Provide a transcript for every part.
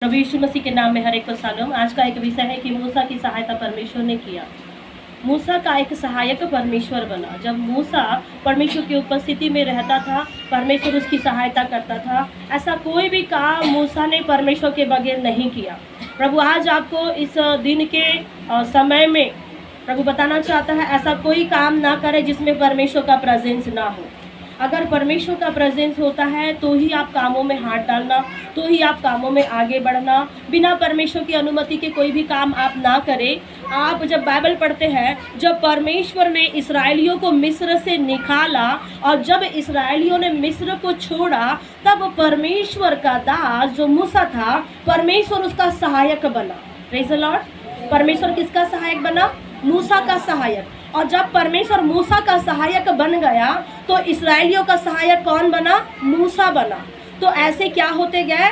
प्रभु यीशु मसीह के नाम में हर एक को सलाम। आज का एक विषय है कि मूसा की सहायता परमेश्वर ने किया। मूसा का एक सहायक परमेश्वर बना। जब मूसा परमेश्वर की उपस्थिति में रहता था, परमेश्वर उसकी सहायता करता था। ऐसा कोई भी काम मूसा ने परमेश्वर के बगैर नहीं किया। प्रभु आज आपको इस दिन के समय में प्रभु बताना चाहता है, ऐसा कोई काम ना करे जिसमें परमेश्वर का प्रेजेंस ना हो। अगर परमेश्वर का प्रेजेंस होता है तो ही आप कामों में हाथ डालना, तो ही आप कामों में आगे बढ़ना। बिना परमेश्वर की अनुमति के कोई भी काम आप ना करें। आप जब बाइबल पढ़ते हैं, जब परमेश्वर ने इस्राएलियों को मिस्र से निकाला और जब इस्राएलियों ने मिस्र को छोड़ा, तब परमेश्वर का दास जो मूसा था, परमेश्वर उसका सहायक बना। Praise the Lord. परमेश्वर किसका सहायक बना? मूसा का सहायक। और जब परमेश्वर मूसा का सहायक बन गया तो इस्राएलियों का सहायक कौन बना? मूसा बना। तो ऐसे क्या होते गए?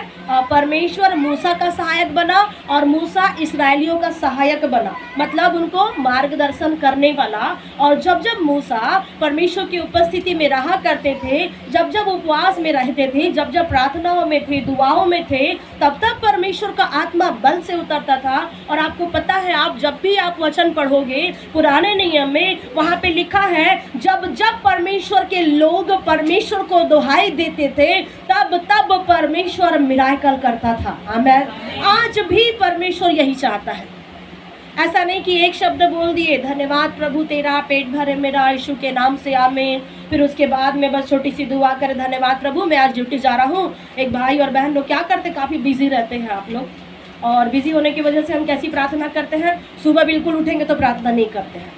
परमेश्वर मूसा का सहायक बना और मूसा इस्राएलियों का सहायक बना, मतलब उनको मार्गदर्शन करने वाला। और जब जब मूसा परमेश्वर की उपस्थिति में रहा करते थे, जब जब उपवास में रहते थे, जब जब प्रार्थनाओं में थे, दुआओं में थे, तब तब परमेश्वर का आत्मा बल से उतरता था। और आपको पता है, आप जब भी आप वचन पढ़ोगे पुराने नियम में, वहाँ पे लिखा है, जब जब परमेश्वर के लोग परमेश्वर को दुहाई देते थे, तब तब परमेश्वर मिराकल करता था। आमीन। आज भी परमेश्वर यही चाहता है। ऐसा नहीं कि एक शब्द बोल दिए, धन्यवाद प्रभु तेरा, पेट भरे मेरा, यीशु के नाम से आमीन, फिर उसके बाद में बस छोटी सी दुआ करे, धन्यवाद प्रभु मैं आज ड्यूटी जा रहा हूँ। एक भाई और बहन लोग क्या करते, काफ़ी बिजी रहते हैं आप लोग, और बिजी होने की वजह से हम कैसी प्रार्थना करते हैं? सुबह बिल्कुल उठेंगे तो प्रार्थना नहीं करते हैं,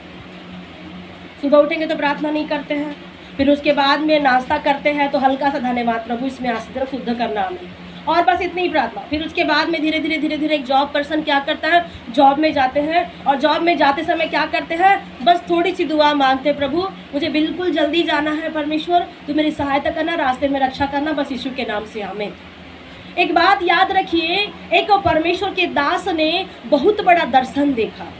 सुबह उठेंगे तो प्रार्थना नहीं करते हैं। फिर उसके बाद में नाश्ता करते हैं तो हल्का सा धन्यवाद प्रभु इसमें आज तरफ शुद्ध करना हमें, और बस इतनी ही प्रार्थना। फिर उसके बाद में धीरे धीरे एक जॉब पर्सन क्या करता है, जॉब में जाते हैं, और जॉब में जाते समय क्या करते हैं, बस थोड़ी सी दुआ मांगते, प्रभु मुझे बिल्कुल जल्दी जाना है, परमेश्वर तू मेरी सहायता करना, रास्ते में रक्षा करना, बस यीशु के नाम से आमीन। एक बात याद रखिए, एक परमेश्वर के दास ने बहुत बड़ा दर्शन देखा,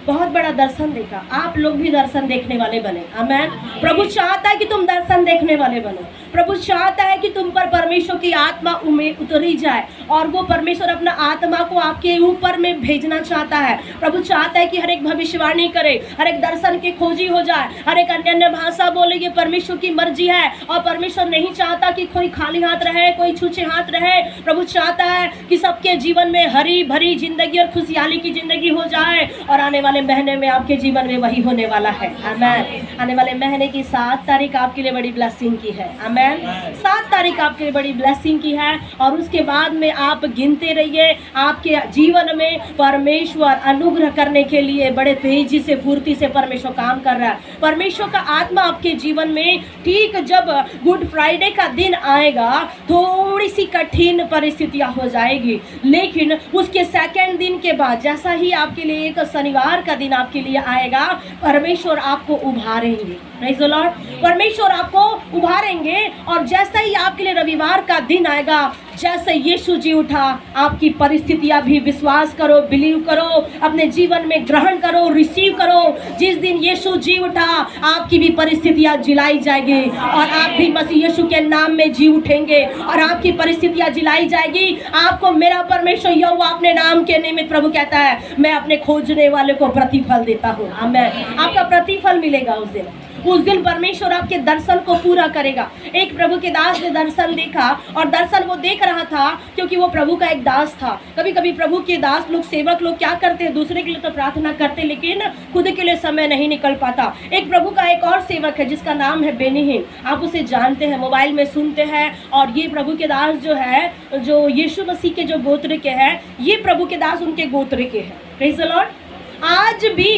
बहुत बड़ा दर्शन देखा। आप लोग भी दर्शन देखने वाले बने। आमीन। प्रभु चाहता है कि तुम दर्शन देखने वाले बनो। प्रभु चाहता है कि तुम पर परमेश्वर की आत्मा उतरी जाए, और वो परमेश्वर अपना आत्मा को आपके ऊपर में भेजना चाहता है। प्रभु चाहता है कि हर एक भविष्यवाणी करे, हर एक दर्शन की खोजी हो जाए, हर एक अन्य भाषा बोले, ये परमेश्वर की मर्जी है। और परमेश्वर नहीं चाहता कि कोई खाली हाथ रहे, कोई छूछे हाथ रहे। प्रभु चाहता है कि सबके जीवन में हरी भरी जिंदगी और खुशहाली की जिंदगी हो जाए, और आने वाले महीने में आपके जीवन में वही होने वाला है। आमीन। आने वाले महीने की 7 तारीख आपके लिए बड़ी ब्लेसिंग की है। आमीन। 7 तारीख आपके लिए बड़ी ब्लेसिंग की है, और उसके बाद में आप गिनते रहिए। आपके जीवन में परमेश्वर अनुग्रह करने के लिए बड़े तेजी से, फुर्ती से परमेश्वर काम कर रहा है। परमेश्वर का आत्मा आपके जीवन में, ठीक जब गुड फ्राइडे का दिन आएगा, थोड़ी सी कठिन परिस्थितियां हो जाएगी, लेकिन उसके सेकंड दिन के बाद, जैसा ही आपके लिए एक शनिवार का दिन आपके लिए आएगा, परमेश्वर आपको उभारेंगे। Praise the Lord. परमेश्वर आपको उभारेंगे, और जैसा ही आपके लिए रविवार का दिन आएगा, जैसे यीशु जी उठा, आपकी परिस्थितियां भी, विश्वास करो, बिलीव करो, अपने जीवन में ग्रहण करो, रिसीव करो। जिस दिन यीशु जी उठा, आपकी भी परिस्थितियां जिलाई जाएगी, और आप भी मसीह यीशु के नाम में जी उठेंगे, और आपकी परिस्थितियां जिलाई जाएगी। आपको मेरा परमेश्वर यहोवा अपने नाम के निमित्त, प्रभु कहता है, मैं अपने खोजने वाले को प्रतिफल देता हूँ। आमीन। आपका प्रतिफल मिलेगा उस दिन। उस दिन परमेश्वर आपके दर्शन को पूरा करेगा। एक प्रभु के दास ने दर्शन देखा, और दर्शन वो देख रहा था क्योंकि वो प्रभु का एक दास था। कभी कभी प्रभु के दास लोग, सेवक लोग क्या करते हैं, दूसरे के लिए तो प्रार्थना करते, लेकिन खुद के लिए समय नहीं निकल पाता। एक प्रभु का एक और सेवक है जिसका नाम है बेनीहीन। आप उसे जानते हैं, मोबाइल में सुनते हैं। और ये प्रभु के दास जो है, जो यीशु मसीह के जो गोत्र के हैं, ये प्रभु के दास उनके गोत्र के हैं। Praise the Lord. आज भी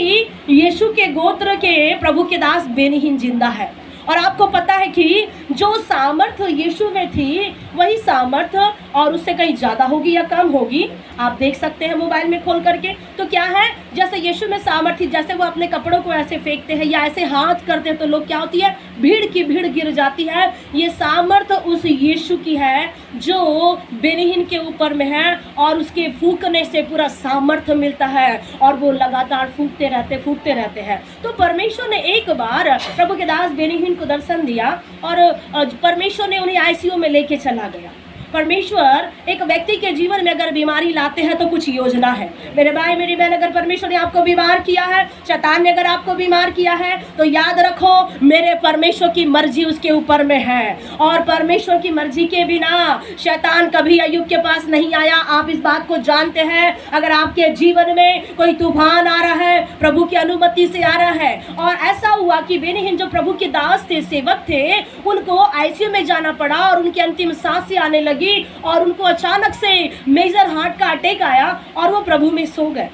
यीशु के गोत्र के प्रभु के दास बेनीहीन जिंदा है। और आपको पता है कि जो सामर्थ यीशु में थी, वही सामर्थ और उससे कहीं ज़्यादा होगी या कम होगी, आप देख सकते हैं मोबाइल में खोल करके। तो क्या है, जैसे यीशु में सामर्थ थी, जैसे वो अपने कपड़ों को ऐसे फेंकते हैं या ऐसे हाथ करते हैं तो लोग क्या होती है, भीड़ की भीड़ गिर जाती है। ये सामर्थ उस यीशु की है जो बेनीहीन के ऊपर में है, और उसके फूंकने से पूरा सामर्थ मिलता है, और वो लगातार फूंकते रहते हैं। तो परमेश्वर ने एक बार प्रभु के दास बेनीहीन को दर्शन दिया, और परमेश्वर ने उन्हें आईसीयू में लेके चला गया। परमेश्वर एक व्यक्ति के जीवन में अगर बीमारी लाते हैं तो कुछ योजना है। मेरे भाई मेरी बहन, अगर परमेश्वर ने आपको बीमार किया है, शैतान ने अगर आपको बीमार किया है, तो याद रखो मेरे परमेश्वर की मर्जी उसके ऊपर में है, और परमेश्वर की मर्जी के बिना शैतान कभी अय्यूब के पास नहीं आया। आप इस बात को जानते हैं। अगर आपके जीवन में कोई तूफान आ रहा है, प्रभु की अनुमति से आ रहा है, और ऐसा हुआ कि बेनीहीन जो प्रभु के दास थे, सेवक थे, उनको आईसीयू में जाना पड़ा और उनकी अंतिम सांसें आने लगी, और उनको अचानक से मेजर हार्ट का अटैक आया और वो प्रभु में सो गए।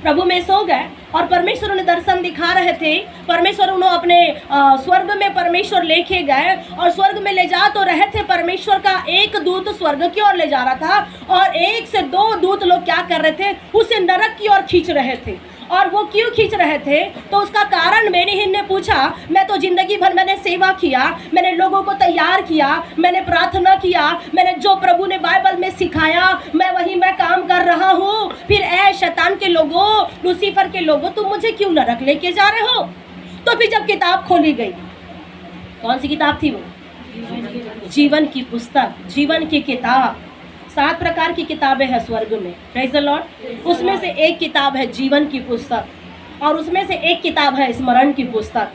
और परमेश्वर उन्हें दर्शन दिखा रहे थे। परमेश्वर उन्हें अपने स्वर्ग में परमेश्वर लेके गए, और स्वर्ग में ले जा तो रहे थे। परमेश्वर का एक दूत स्वर्ग की ओर ले जा रहा था, और 1 से 2 दूत लोग क्या कर रहे थे, उसे नरक की ओर खींच रहे थे। और वो क्यों खींच रहे थे, तो उसका कारण बेनीहीन ने पूछा। मैं तो जिंदगी भर मैंने सेवा किया, मैंने लोगों को तैयार किया, मैंने प्रार्थना किया, मैंने जो प्रभु ने बाइबल में सिखाया मैं काम कर रहा हूँ। फिर ऐ शैतान के लोगों, लूसीफर के लोगों, तुम मुझे क्यों नरक लेके जा रहे हो। तो फिर जब किताब खोली गई, कौन सी किताब थी वो? जीवन की पुस्तक, जीवन की किताब। 7 प्रकार की किताबें हैं स्वर्ग में, प्रेज़ द लॉर्ड। उसमें से एक किताब है जीवन की पुस्तक, और उसमें से एक किताब है स्मरण की पुस्तक।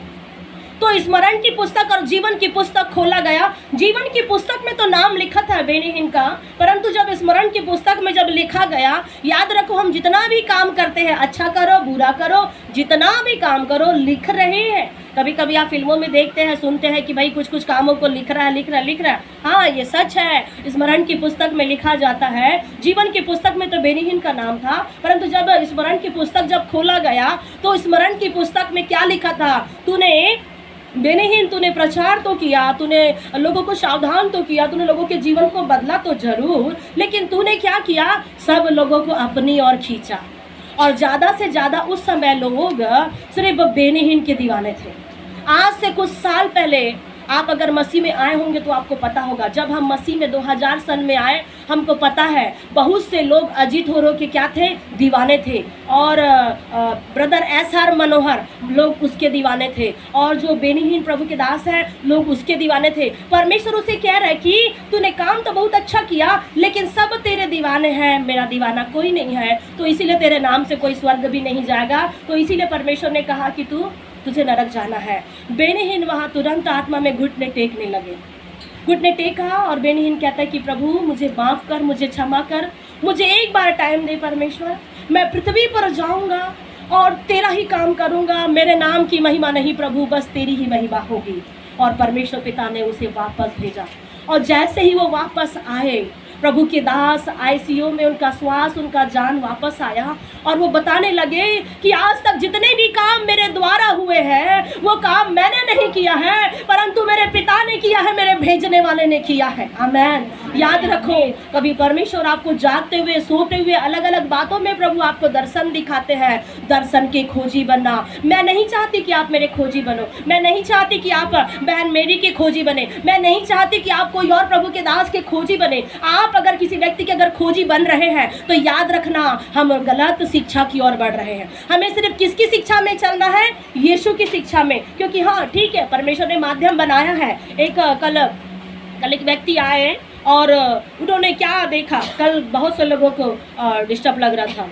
तो स्मरण की पुस्तक और जीवन की पुस्तक खोला गया। जीवन की पुस्तक में तो नाम लिखा था बेनीहीन का, परंतु जब स्मरण की पुस्तक में जब लिखा गया, याद रखो हम जितना भी काम करते हैं, अच्छा करो बुरा करो, जितना भी काम करो, लिख रहे हैं। कभी कभी आप फिल्मों में देखते हैं, सुनते हैं कि भाई कुछ कामों को लिख रहा है। हाँ, ये सच है, स्मरण की पुस्तक में लिखा जाता है। जीवन की पुस्तक में तो बेनीहीन का नाम था, परंतु जब स्मरण की पुस्तक जब खोला गया, तो स्मरण की पुस्तक में क्या लिखा था? बेनीहीन, तूने प्रचार तो किया, तूने लोगों को सावधान तो किया, तूने लोगों के जीवन को बदला तो जरूर, लेकिन तूने क्या किया? सब लोगों को अपनी ओर खींचा। और ज़्यादा से ज़्यादा उस समय लोग सिर्फ बेनीहीन के दीवाने थे। आज से कुछ साल पहले आप अगर मसीह में आए होंगे तो आपको पता होगा, जब हम मसीह में 2000 सन में आए, हमको पता है बहुत से लोग अजीत होरो के क्या थे? दीवाने थे। और ब्रदर SR मनोहर लोग उसके दीवाने थे, और जो बेनीहीन प्रभु के दास हैं लोग उसके दीवाने थे। परमेश्वर उसे कह रहा है कि तूने काम तो बहुत अच्छा किया, लेकिन सब तेरे दीवाने हैं, मेरा दीवाना कोई नहीं है, तो इसीलिए तेरे नाम से कोई स्वर्ग भी नहीं जाएगा। तो इसीलिए परमेश्वर ने कहा कि तुझे नरक जाना है। बेनीहीन वहाँ तुरंत आत्मा में घुटने टेकने लगे। घुटने टेका और बेनीहीन कहता है कि प्रभु मुझे माफ़ कर, मुझे क्षमा कर, मुझे एक बार टाइम दे परमेश्वर, मैं पृथ्वी पर जाऊंगा और तेरा ही काम करूंगा, मेरे नाम की महिमा नहीं प्रभु, बस तेरी ही महिमा होगी। और परमेश्वर पिता ने उसे वापस भेजा, और जैसे ही वो वापस आए, प्रभु के दास आईसीयू में उनका श्वास, उनका जान वापस आया, और वो बताने लगे कि आज तक जितने भी काम मेरे द्वारा हुए हैं वो काम मैंने नहीं किया है, परंतु मेरे पिता ने किया है, मेरे भेजने वाले ने किया है। आमेन। याद रखो, कभी परमेश्वर आपको जागते हुए, सोते हुए, अलग अलग बातों में प्रभु आपको दर्शन दिखाते हैं। दर्शन के खोजी बनना। मैं नहीं चाहती कि आप मेरे खोजी बनो, मैं नहीं चाहती कि आप बहन मेरी के खोजी बने, मैं नहीं चाहती कि आप कोई और प्रभु के दास के खोजी बने। आप अगर किसी व्यक्ति के अगर खोजी बन रहे हैं तो याद रखना हम गलत शिक्षा की ओर बढ़ रहे हैं। हमें सिर्फ किसकी शिक्षा में चलना है? यीशु की शिक्षा में। क्योंकि हाँ ठीक है, परमेश्वर ने माध्यम बनाया है। कल एक व्यक्ति आए और उन्होंने क्या देखा, कल बहुत से लोगों को डिस्टर्ब लग रहा था।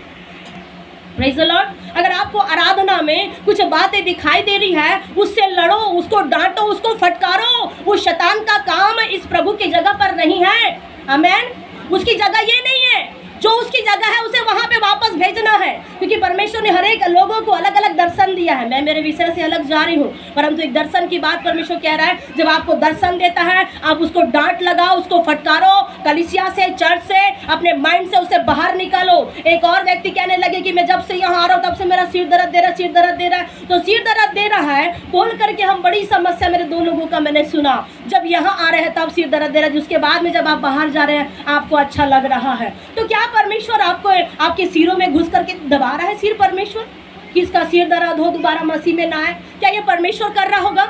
Praise the Lord. अगर आपको आराधना में कुछ बातें दिखाई दे रही है, उससे लड़ो, उसको डांटो, उसको फटकारो। वो शैतान का काम इस प्रभु की जगह पर नहीं है। आमेन। उसकी जगह ये नहीं है, जो उसकी जगह है उसे वहाँ पे वापस भेजना है, क्योंकि परमेश्वर ने हर एक लोगों को अलग अलग दर्शन दिया है। मैं मेरे विषय से अलग जा रही हूँ, परंतु एक दर्शन की बात परमेश्वर कह रहा है, जब आपको दर्शन देता है आप उसको डांट लगाओ, उसको फटकारो, कलीसिया से, चर्च से, अपने माइंड से उसे बाहर निकालो। एक और व्यक्ति कहने लगे कि मैं जब से यहाँ आ रहा हूँ तब से मेरा सिर दर्द दे रहा है, सिर दर्द दे रहा है। तो सिर दर्द दे रहा है बोल करके हम बड़ी समस्या, मेरे 2 लोगों का मैंने सुना, जब यहाँ आ रहे हैं तब सिर दर्द दे रहा है, जिसके बाद में जब आप बाहर जा रहे हैं आपको अच्छा लग रहा है। तो क्या परमेश्वर आपको आपके सिरों में घुस करके दबा रहा है सिर? परमेश्वर किसका सिर दर्द हो दोबारा मसीह में ना आए, क्या ये परमेश्वर कर रहा होगा?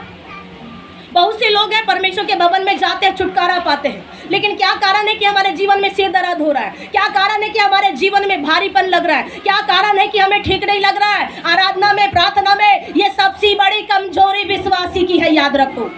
बहुत से लोग हैं परमेश्वर के भवन में जाते हैं, छुटकारा पाते हैं, लेकिन क्या कारण है कि हमारे जीवन में सिर दर्द हो रहा है? क्या कारण है कि हमारे जीवन में भारीपन लग रहा है? क्या कारण है कि हमें ठीक नहीं लग रहा है? आराधना में, प्रार्थना में ये सबसे बड़ी कमजोरी विश्वासी की है। याद रखो,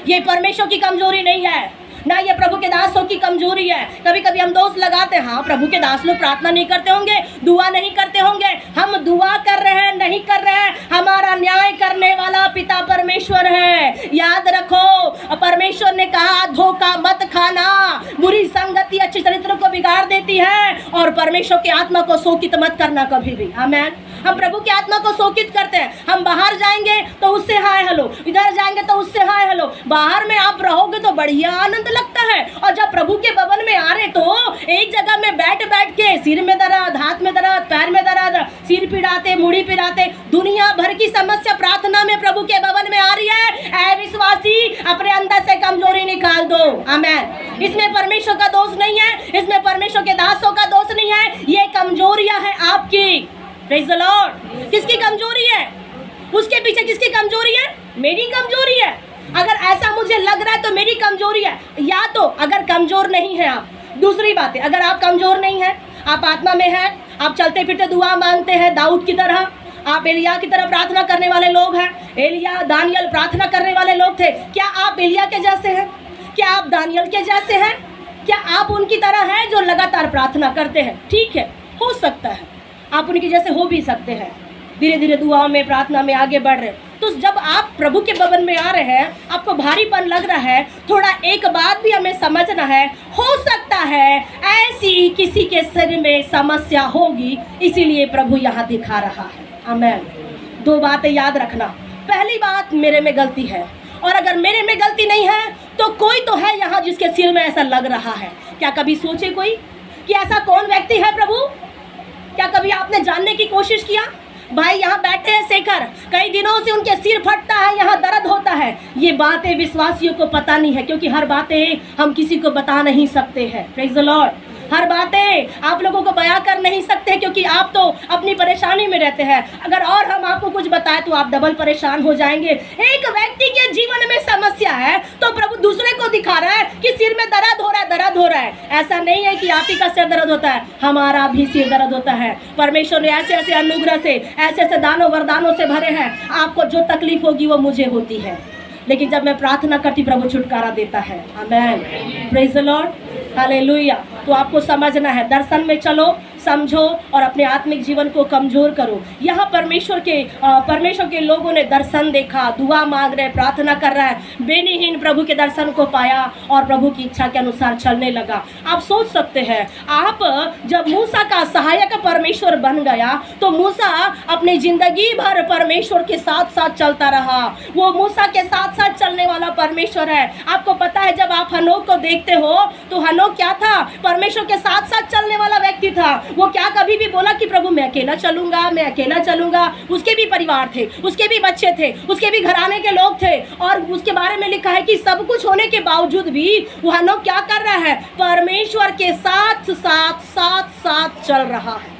ये परमेश्वर की कमजोरी नहीं है। ना ये प्रभु के दासों की कमजोरी है। कभी कभी हम दोष लगाते हैं, हाँ प्रभु के दास लोग प्रार्थना नहीं करते होंगे, दुआ नहीं करते होंगे। हम दुआ कर रहे हैं, नहीं कर रहे हैं, हमारा न्याय करने वाला पिता परमेश्वर है। याद रखो, परमेश्वर ने कहा धोखा मत खाना, बुरी संगति अच्छे चरित्र को बिगाड़ देती है, और परमेश्वर की आत्मा को शोकित मत करना कभी भी। आमीन। हम प्रभु की आत्मा को शोकित करते हैं। हम बाहर जाएंगे तो उससे हाय हेलो, इधर जाएंगे तो उससे हाय हेलो। बाहर में आप रहोगे तो बढ़िया आनंद लगता है, और जब प्रभु के भवन में आ रहे तो एक जगह में बैठ बैठ के सिर में दर्द, हाथ में दर्द, पैर में दर्द, सिर पिड़ाते, मुड़ी पिड़ाते, दुनिया भर की समस्या प्रार्थना में प्रभु के भवन में आ रही है। ऐ विश्वासी, अपने अंदर से कमजोरी निकाल दो। आमीन। इसमें परमेश्वर का दोष नहीं है, इसमें परमेश्वर के दासों का दोष नहीं है, ये कमजोरियां है आपकी। Praise the Lord. किसकी कमजोरी है? उसके पीछे किसकी कमजोरी है? मेरी कमजोरी है। अगर ऐसा मुझे लग रहा है तो मेरी कमजोरी है। या तो अगर कमजोर नहीं है आप, दूसरी बात है, अगर आप कमजोर नहीं है, आप आत्मा में हैं, आप चलते फिरते दुआ मांगते हैं दाऊद की तरह, आप एलिया की तरह प्रार्थना करने वाले लोग हैं। एलिया, दानियल प्रार्थना करने वाले लोग थे। क्या आप एलिया के जैसे हैं? क्या आप दानियल के जैसे हैं? क्या आप उनकी तरह हैं जो लगातार प्रार्थना करते हैं? ठीक है, हो सकता है आप उनके जैसे हो भी सकते हैं, धीरे धीरे दुआओं में, प्रार्थना में आगे बढ़ रहे। तो जब आप प्रभु के भवन में आ रहे हैं, आपको भारीपन लग रहा है, थोड़ा एक बात भी हमें समझना है, हो सकता है ऐसी किसी के शरीर में समस्या होगी, इसीलिए प्रभु यहाँ दिखा रहा है। आमीन। दो बातें याद रखना। पहली बात, मेरे में गलती है, और अगर मेरे में गलती नहीं है तो कोई तो है यहाँ जिसके सिर में ऐसा लग रहा है। क्या कभी सोचे कोई कि ऐसा कौन व्यक्ति है प्रभु? क्या कभी आपने जानने की कोशिश किया? भाई यहाँ बैठे हैं शेखर, कई दिनों से उनके सिर फटता है, यहाँ दर्द होता है। ये बातें विश्वासियों को पता नहीं है, क्योंकि हर बातें हम किसी को बता नहीं सकते हैं। Praise the Lord. हर बातें आप लोगों को बयां कर नहीं सकते, क्योंकि आप तो अपनी परेशानी में रहते हैं। अगर और हम आपको कुछ बताएं तो आप डबल परेशान हो जाएंगे। एक व्यक्ति के जीवन में समस्या है तो प्रभु दूसरे को दिखा रहा है कि सिर में दर्द हो रहा है, दर्द हो रहा है। ऐसा नहीं है कि आप ही का सिर दर्द होता है, हमारा भी सिर दर्द होता है। परमेश्वर ने ऐसे ऐसे अनुग्रह से, ऐसे ऐसे दानों वरदानों से भरे हैं। आपको जो तकलीफ होगी वो मुझे होती है, लेकिन जब मैं प्रार्थना करती प्रभु छुटकारा देता है। आमीन। Praise the Lord. हालेलुया। तो आपको समझना है, दर्शन में चलो, समझो और अपने आत्मिक जीवन को कमजोर करो। यहाँ परमेश्वर के लोगों ने दर्शन देखा, दुआ मांग रहे, प्रार्थना कर रहा है, बेनीहीन प्रभु के दर्शन को पाया और प्रभु की इच्छा के अनुसार चलने लगा। आप सोच सकते हैं, आप जब मूसा का सहायक परमेश्वर बन गया तो मूसा अपनी जिंदगी भर परमेश्वर के साथ साथ चलता रहा। वो मूसा के साथ साथ चलने वाला परमेश्वर है। आपको पता है, जब आप हनोक को देखते हो तो हनोक क्या था? परमेश्वर के साथ साथ चलने वाला व्यक्ति था। वो क्या कभी भी बोला कि प्रभु मैं अकेला चलूंगा, मैं अकेला चलूंगा? उसके भी परिवार थे, उसके भी बच्चे थे, उसके भी घराने के लोग थे, और उसके बारे में लिखा है कि सब कुछ होने के बावजूद भी वो हनोक क्या कर रहा है? परमेश्वर के साथ साथ साथ साथ चल रहा है।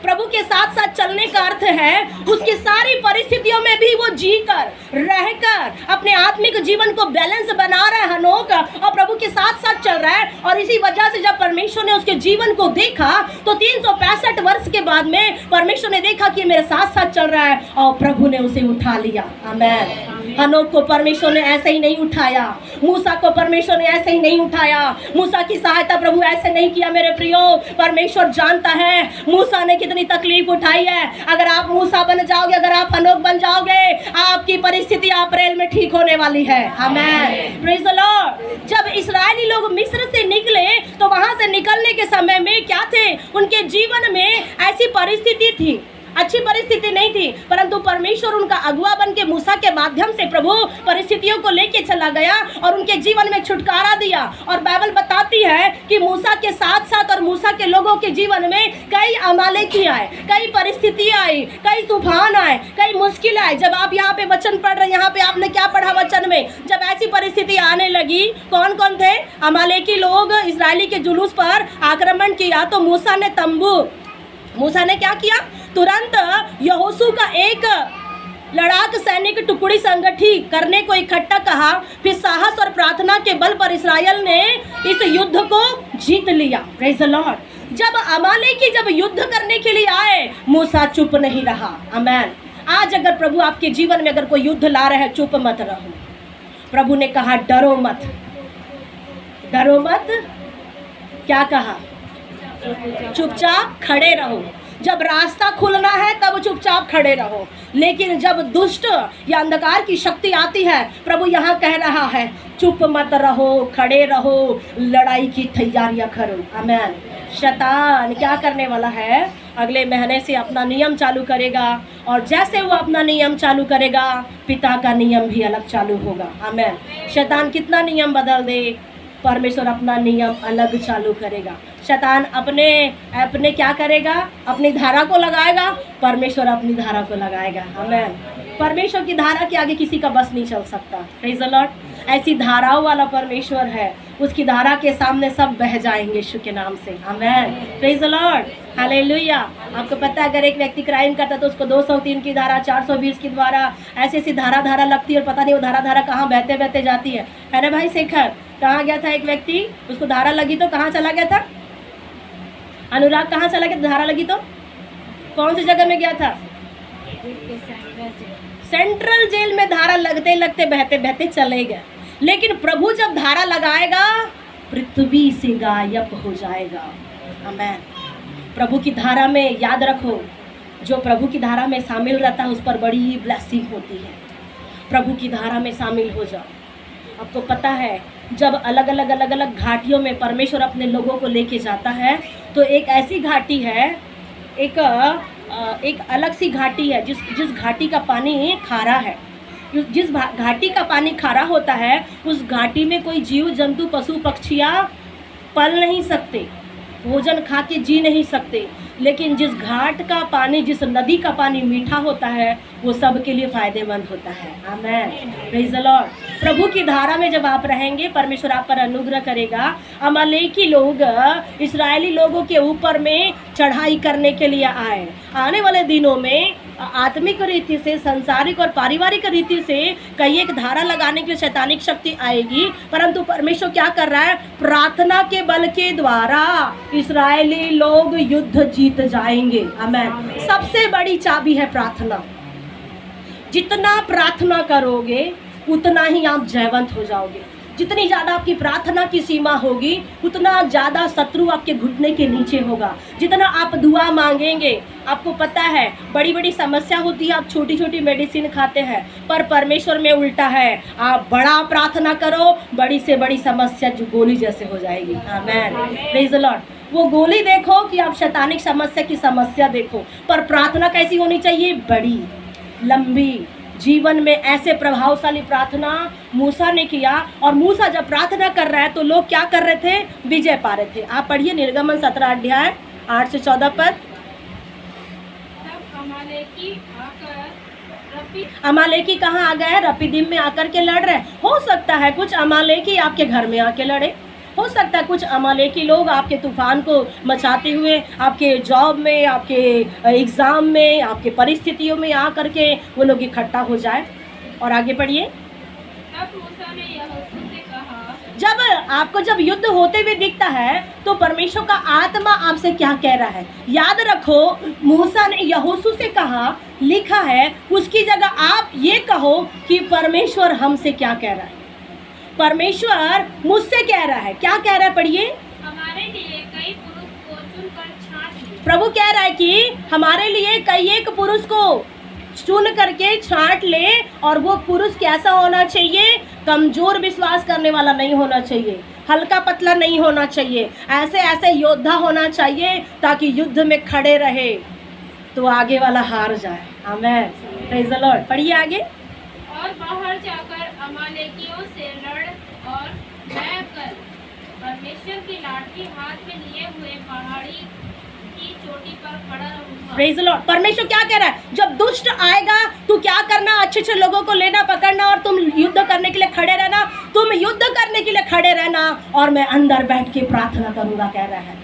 प्रभु के साथ साथ चलने का अर्थ है उसकी सारी परिस्थितियों में भी वो जीकर, रहकर अपने आत्मिक जीवन को बैलेंस बना रहा है हनोक, और प्रभु के साथ साथ चल रहा है। और इसी वजह से जब परमेश्वर ने उसके जीवन को देखा तो 365 वर्ष के बाद में परमेश्वर ने देखा कि मेरे साथ साथ चल रहा है, और प्रभु ने उसे उठा लिया। आमीन। हनोक को परमेश्वर ने ऐसे ही नहीं उठाया, मूसा को परमेश्वर ने ऐसे ही नहीं उठाया, मूसा की सहायता प्रभु ऐसे नहीं किया। मेरे प्रियो, परमेश्वर जानता है मूसा ने कितनी तकलीफ उठाई है। अगर आप मूसा बन जाओगे, अगर आप हनोक बन जाओगे, आपकी परिस्थिति अप्रैल में ठीक होने वाली है। आमीन। Praise the Lord. जब इस्राएली लोग मिस्र से निकले तो वहां से निकलने के समय में क्या थे? उनके जीवन में ऐसी परिस्थिति थी, अच्छी परिस्थिति नहीं थी, परंतु परमेश्वर उनका अगुआ बन के मूसा के माध्यम से प्रभु परिस्थितियों को लेके चला गया और उनके जीवन में छुटकारा दिया। और बाइबल बताती है कि मूसा के साथ साथ और मूसा के लोगों के जीवन में कई अमालेकी आए, कई परिस्थितियां आई, कई तूफान आए, कई मुश्किल आए। जब आप यहाँ पे वचन पढ़ रहे हैं, यहाँ पे आपने क्या पढ़ा वचन में? जब ऐसी परिस्थिति आने लगी, कौन कौन थे? अमालेकी लोग इस्राएली के जुलूस पर आक्रमण किया तो मूसा ने क्या किया? तुरंत यहोशू का एक लड़ाक सैनिक टुकड़ी संगठित करने को इकट्ठा कहा। फिर साहस और प्रार्थना के बल पर इस्राएल ने इस युद्ध को जीत लिया। Praise the Lord. जब अमालेकी जब युद्ध करने के लिए आए, मूसा चुप नहीं रहा। आमीन। आज अगर प्रभु आपके जीवन में अगर कोई युद्ध ला रहे हैं, चुप मत रहो। प्रभु ने कहा डरो मत, डरो मत, क्या कहा, चुपचाप खड़े रहो। जब रास्ता खुलना है तब चुपचाप खड़े रहो, लेकिन जब दुष्ट या अंधकार की शक्ति आती है, प्रभु यहाँ कह रहा है चुप मत रहो, खड़े रहो, लड़ाई की तैयारियां करो। आमीन। शैतान क्या करने वाला है, अगले महीने से अपना नियम चालू करेगा, और जैसे वो अपना नियम चालू करेगा, पिता का नियम भी अलग चालू होगा। आमीन। शैतान कितना नियम बदल दे, परमेश्वर अपना नियम अलग चालू करेगा। शैतान अपने अपने क्या करेगा, अपनी धारा को लगाएगा, परमेश्वर अपनी धारा को लगाएगा। आमीन। परमेश्वर की धारा के आगे किसी का बस नहीं चल सकता। Praise the Lord. ऐसी धाराओं वाला परमेश्वर है, उसकी धारा के सामने सब बह जाएंगे यीशु के नाम से। आमीन। Praise the Lord. हालेलुया। आपको पता है अगर एक व्यक्ति क्राइम करता है तो उसको 203 की धारा, 420 की द्वारा, ऐसी ऐसी धारा लगती है, और पता नहीं वो धारा कहाँ बहते बहते जाती है ना भाई शेखर? कहाँ गया था एक व्यक्ति, उसको धारा लगी तो कहाँ चला गया था? अनुराग कहाँ चला गया? धारा लगी तो कौन सी जगह में गया था? सेंट्रल जेल में धारा लगते लगते बहते बहते चले गए। लेकिन प्रभु जब धारा लगाएगा, पृथ्वी से गायब हो जाएगा। आमीन। प्रभु की धारा में याद रखो, जो प्रभु की धारा में शामिल रहता है उस पर बड़ी ब्लेसिंग होती है। प्रभु की धारा में शामिल हो जाओ। आपको पता है जब अलग अलग घाटियों में परमेश्वर अपने लोगों को लेके जाता है, तो एक ऐसी घाटी है, एक अलग सी घाटी है जिस घाटी का पानी खारा है। जिस घाटी का पानी खारा होता है, उस घाटी में कोई जीव जंतु पशु पक्षियाँ पल नहीं सकते, भोजन खा के जी नहीं सकते। लेकिन जिस घाट का पानी, जिस नदी का पानी मीठा होता है, वो सबके लिए फ़ायदेमंद होता है। आमीन। Praise the Lord. प्रभु की धारा में जब आप रहेंगे, परमेश्वर आप पर अनुग्रह करेगा। अमालेकी लोग इस्राएली लोगों के ऊपर में चढ़ाई करने के लिए आए। आने वाले दिनों में आत्मिक रीति से, सांसारिक और पारिवारिक रीति से कई एक धारा लगाने के लिए शैतानिक शक्ति आएगी, परंतु परमेश्वर क्या कर रहा है, प्रार्थना के बल के द्वारा इस्राएली लोग युद्ध जीत जाएंगे। आमीन। सबसे बड़ी चाबी है प्रार्थना। जितना प्रार्थना करोगे उतना ही आप जयवंत हो जाओगे। जितनी ज़्यादा आपकी प्रार्थना की सीमा होगी, उतना ज़्यादा शत्रु आपके घुटने के नीचे होगा। जितना आप दुआ मांगेंगे, आपको पता है बड़ी बड़ी समस्या होती है, आप छोटी छोटी मेडिसिन खाते हैं, पर परमेश्वर में उल्टा है। आप बड़ा प्रार्थना करो, बड़ी से बड़ी समस्या जो गोली जैसे हो जाएगी। आमीन। Praise the Lord. वो गोली देखो कि आप शैतानिक समस्या की समस्या देखो, पर प्रार्थना कैसी होनी चाहिए, बड़ी लंबी। जीवन में ऐसे प्रभावशाली प्रार्थना मूसा ने किया, और मूसा जब प्रार्थना कर रहा है तो लोग क्या कर रहे थे, विजय पा रहे थे। आप पढ़िए निर्गमन 17 अध्याय 8 से 14 पद। अमालेकी कहाँ आ गए, रपीदीम में आकर के लड़ रहे। हो सकता है कुछ अमालेकी आपके घर में आके लड़े, हो सकता है कुछ अमालेकी लोग आपके तूफान को मचाते हुए आपके जॉब में, आपके एग्ज़ाम में, आपके परिस्थितियों में आकर के वो लोग इकट्ठा हो जाए। और आगे पढ़िए। तब मूसा ने यहोशू से कहा, जब युद्ध होते हुए दिखता है तो परमेश्वर का आत्मा आपसे क्या कह रहा है, याद रखो। मूसा ने यहोशू से कहा, लिखा है, उसकी जगह आप ये कहो कि परमेश्वर हमसे क्या कह रहा है। परमेश्वर मुझसे कह रहा है, क्या कह रहा है, पढ़िए। हमारे लिए कई पुरुष को चुनकर छांट ले। प्रभु कह रहा है कि हमारे लिए कई एक पुरुष को चुन करके छांट ले, और वो पुरुष कैसा होना चाहिए, कमजोर विश्वास करने वाला नहीं होना चाहिए, हल्का पतला नहीं होना चाहिए, ऐसे योद्धा होना चाहिए ताकि युद्ध में खड़े रहे तो आगे वाला हार जाए। आमीन। Praise the Lord. पढ़िए आगे। और बाहर जाकर अमालेकियों से लड़, और मैं कर परमेश्वर की लाठी हाथ में लिए हुए पहाड़ी की चोटी पर खड़ा रहूंगा। Praise the Lord. परमेश्वर क्या कह रहा है, जब दुष्ट आएगा तो क्या करना, अच्छे अच्छे लोगों को लेना पकड़ना, और तुम युद्ध करने के लिए खड़े रहना। तुम युद्ध करने के लिए खड़े रहना, और मैं अंदर बैठ के प्रार्थना करूंगा, कह रहा है।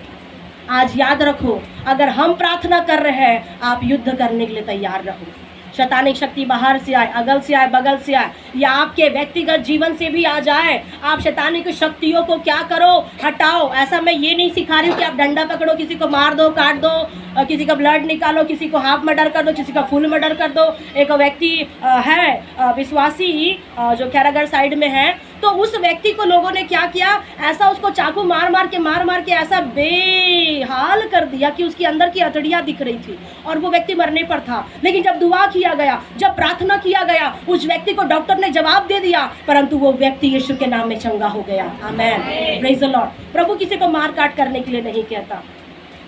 आज याद रखो, अगर हम प्रार्थना कर रहे हैं, आप युद्ध करने के लिए तैयार रहो। शैतानिक शक्ति बाहर से आए, अगल से आए, बगल से आए, या आपके व्यक्तिगत जीवन से भी आ जाए, आप शैतानिक शक्तियों को क्या करो, हटाओ। ऐसा मैं ये नहीं सिखा रही हूँ कि आप डंडा पकड़ो, किसी को मार दो, काट दो, किसी का ब्लड निकालो, किसी को हाफ मर्डर कर दो, किसी का फुल मर्डर कर दो। एक व्यक्ति है विश्वासी जो कैरागर साइड में है, तो तो उस व्यक्ति को लोगों ने क्या किया, ऐसा उसको चाकू मार मार के ऐसा बेहाल कर दिया कि उसके अंदर की हथड़ियाँ दिख रही थी और वो व्यक्ति मरने पर था। लेकिन जब दुआ किया गया, जब प्रार्थना किया गया, उस व्यक्ति को डॉक्टर ने जवाब दे दिया, परंतु वो व्यक्ति यीशु के नाम में चंगा हो गया। आमेन, प्रेज द लॉर्ड। प्रभु किसी को मार काट करने के लिए नहीं कहता,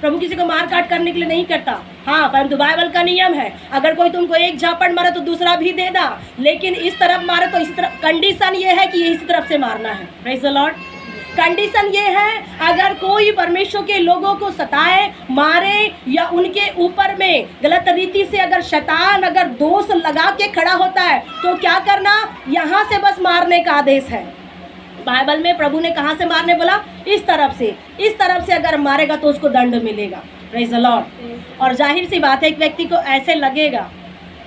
प्रभु किसी को मार काट करने के लिए नहीं करता। हाँ, परंतु बाइबल का नियम है, अगर कोई तुमको एक झापड़ मारे तो दूसरा भी देना, लेकिन इस तरफ मारे तो इस तरफ। कंडीशन ये है कि इस तरफ से मारना है। Praise the Lord. कंडीशन ये है, अगर कोई परमेश्वर के लोगों को सताए, मारे या उनके ऊपर में गलत रीति से अगर शैतान अगर दोष लगा के खड़ा होता है तो क्या करना, यहाँ से बस मारने का आदेश है। बाइबल में प्रभु ने कहाँ से मारने बोला, इस तरफ से। इस तरफ से अगर मारेगा तो उसको दंड मिलेगा। Praise the Lord. और जाहिर सी बात है, एक व्यक्ति को ऐसे लगेगा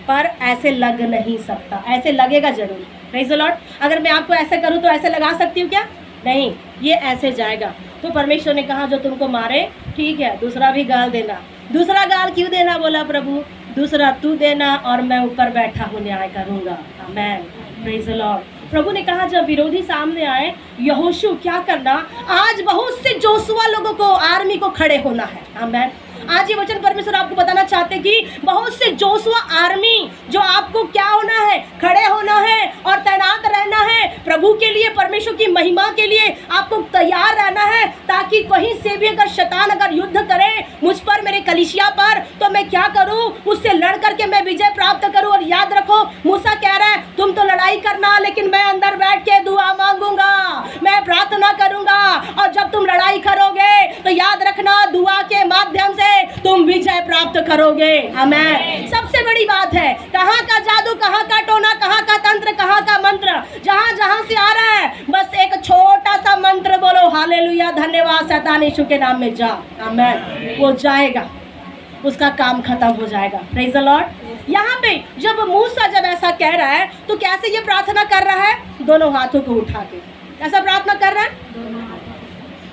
पर ऐसे लग नहीं सकता, ऐसे लगेगा जरूर। Praise the Lord. अगर मैं आपको ऐसे करूँ तो ऐसे लगा सकती हूँ क्या? नहीं, ये ऐसे जाएगा। तो परमेश्वर ने कहा जो तुमको मारे ठीक है, दूसरा भी गाल देना। दूसरा गाल क्यों देना बोला प्रभु? दूसरा तू देना और मैं ऊपर बैठा हूँ न्याय करूँगा। आमेन, प्रेज द लॉर्ड। प्रभु ने कहा जब विरोधी सामने आए, यहोशू क्या करना, आज बहुत से जोशुआ लोगों को, आर्मी को खड़े होना है। आमेन। आज ये वचन परमेश्वर आपको बताना चाहते कि बहुत से जोशुआ आर्मी जो आपको क्या होना है, खड़े होना है और तैनात रहना है प्रभु के लिए, परमेश्वर की महिमा के लिए आपको तैयार रहना है, ताकि कहीं से भी अगर शैतान अगर युद्ध करे मुझ पर, मेरे कलीसिया पर, तो मैं क्या करूं, उससे लड़ करके मैं विजय प्राप्त करूं। और याद रखो, मूसा कह रहा है तुम तो लड़ाई करना, लेकिन मैं अंदर बैठ के दुआ मांगूंगा, मैं प्रार्थना करूंगा। और जब तुम लड़ाई करोगे तो याद रखना, दुआ के माध्यम से तुम विजय प्राप्त करोगे। आमेन। सबसे बड़ी बात है, कहाँ का जादू, कहाँ का टोना, कहाँ का तंत्र, कहाँ का मंत्र, जहाँ जहाँ से आ रहा है, बस एक छोटा सा मंत्र बोलो, हालेलुया, धन्यवाद, शैतान यीशु के नाम में जा। आमेन। वो जाएगा, उसका काम खत्म हो जाएगा। Praise the Lord. यहाँ पे जब मूसा जब ऐसा कह रहा है तो कैसे ये प्रार्थना कर रहा है? दोनों हाथों को उठा के। कैसा प्रार्थना कर रहा है?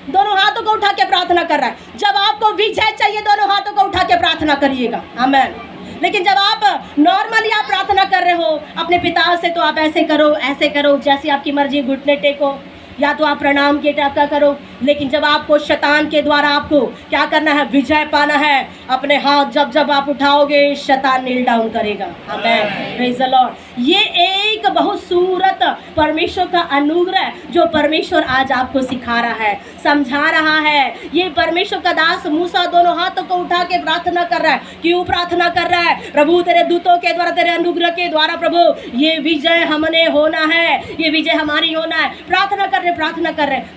दोनों हाथों को उठा के प्रार्थना कर रहा है। जब आपको विजय चाहिए, दोनों हाथों को उठा के प्रार्थना करिएगा। आमेन। लेकिन जब आप नॉर्मली आप प्रार्थना कर रहे हो अपने पिता से, तो आप ऐसे करो, जैसे आपकी मर्जी, घुटने टेको, या तो आप प्रणाम के टाइप का करो। लेकिन जब आपको शैतान के द्वारा आपको क्या करना है, विजय पाना है, अपने हाथ जब जब आप उठाओगे, शैतान नील डाउन करेगा। आमेन, प्रेज द लॉर्ड। ये एक बहुत सूरत परमेश्वर का अनुग्रह जो परमेश्वर आज आपको सिखा रहा है, समझा रहा है। ये परमेश्वर का दास मूसा दोनों हाथों को उठा के प्रार्थना कर रहा है। क्यों प्रार्थना कर रहा है? प्रभु तेरे दूतों के द्वारा, तेरे अनुग्रह के द्वारा प्रभु ये विजय हमने होना है, ये विजय हमारी होना है। प्रार्थना कर रहे।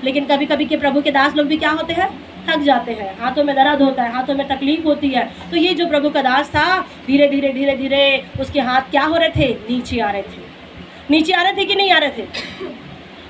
लेकिन कभी कभी के प्रभु के दास लोग भी क्या होते हैं, थक जाते हैं, हाथों में दर्द होता है, हाथों में तकलीफ होती है। तो ये जो प्रभु का दास था, धीरे धीरे उसके हाथ क्या हो रहे थे, नीचे आ रहे थे कि नहीं आ रहे थे?